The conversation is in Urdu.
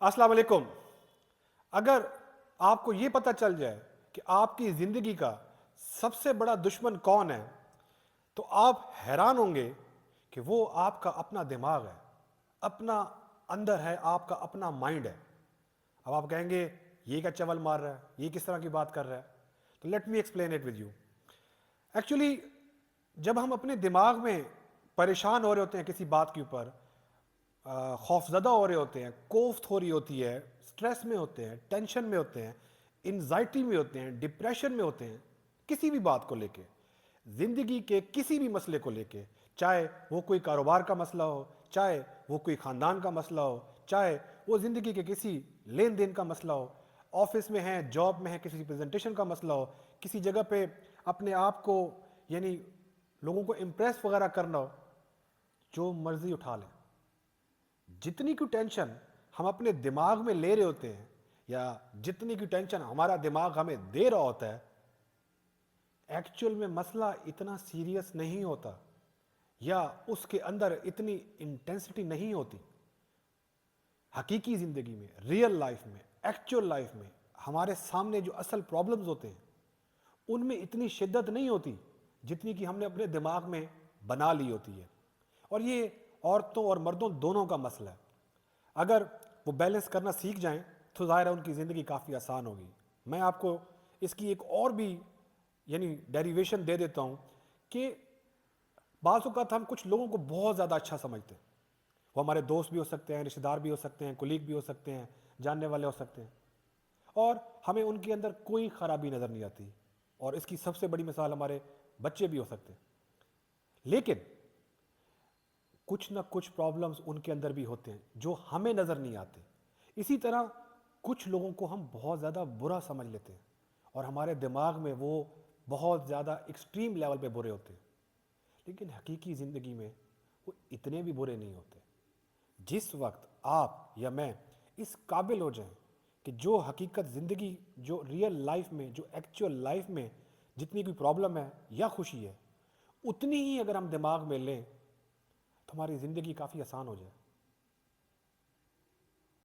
السلام علیکم. اگر آپ کو یہ پتہ چل جائے کہ آپ کی زندگی کا سب سے بڑا دشمن کون ہے تو آپ حیران ہوں گے کہ وہ آپ کا اپنا دماغ ہے، اپنا اندر ہے، آپ کا اپنا مائنڈ ہے. اب آپ کہیں گے یہ کیا چول مار رہا ہے، یہ کس طرح کی بات کر رہا ہے؟ تو let me explain it with you. Actually جب ہم اپنے دماغ میں پریشان ہو رہے ہوتے ہیں کسی بات کے اوپر، خوف زدہ ہو رہے ہوتے ہیں، کوفت ہو رہی ہوتی ہے، سٹریس میں ہوتے ہیں، ٹینشن میں ہوتے ہیں، انزائٹی میں ہوتے ہیں، ڈپریشن میں ہوتے ہیں، کسی بھی بات کو لے کے، زندگی کے کسی بھی مسئلے کو لے کے، چاہے وہ کوئی کاروبار کا مسئلہ ہو، چاہے وہ کوئی خاندان کا مسئلہ ہو، چاہے وہ زندگی کے کسی لین دین کا مسئلہ ہو، آفس میں ہے، جاب میں ہے، کسی پریزنٹیشن کا مسئلہ ہو، کسی جگہ پہ اپنے آپ کو یعنی لوگوں کو امپریس وغیرہ کرنا ہو، جو مرضی اٹھا لیں. جتنی کی ٹینشن ہم اپنے دماغ میں لے رہے ہوتے ہیں یا جتنی کی ٹینشن ہمارا دماغ ہمیں دے رہا ہوتا ہے، ایکچول میں مسئلہ اتنا سیریس نہیں ہوتا یا اس کے اندر اتنی انٹینسٹی نہیں ہوتی. حقیقی زندگی میں، ریئل لائف میں، ایکچول لائف میں ہمارے سامنے جو اصل پرابلمز ہوتے ہیں ان میں اتنی شدت نہیں ہوتی جتنی کہ ہم نے اپنے دماغ میں بنا لی ہوتی ہے. اور یہ عورتوں اور مردوں دونوں کا مسئلہ ہے. اگر وہ بیلنس کرنا سیکھ جائیں تو ظاہر ہے ان کی زندگی کافی آسان ہوگی. میں آپ کو اس کی ایک اور بھی یعنی ڈیریویشن دے دیتا ہوں کہ بعض اوقات ہم کچھ لوگوں کو بہت زیادہ اچھا سمجھتے ہیں. وہ ہمارے دوست بھی ہو سکتے ہیں، رشتہ دار بھی ہو سکتے ہیں، کولیگ بھی ہو سکتے ہیں، جاننے والے ہو سکتے ہیں، اور ہمیں ان کے اندر کوئی خرابی نظر نہیں آتی. اور اس کی سب سے بڑی مثال ہمارے بچے بھی ہو سکتے ہیں. لیکن کچھ نہ کچھ پرابلمز ان کے اندر بھی ہوتے ہیں جو ہمیں نظر نہیں آتے. اسی طرح کچھ لوگوں کو ہم بہت زیادہ برا سمجھ لیتے ہیں اور ہمارے دماغ میں وہ بہت زیادہ ایکسٹریم لیول پہ برے ہوتے ہیں. لیکن حقیقی زندگی میں وہ اتنے بھی برے نہیں ہوتے. جس وقت آپ یا میں اس قابل ہو جائیں کہ جو حقیقت زندگی، جو ریئل لائف میں، جو ایکچول لائف میں جتنی بھی پرابلم ہے یا خوشی ہے اتنی ہی اگر ہم دماغ میں لیں تو ہماری زندگی کافی آسان ہو جائے.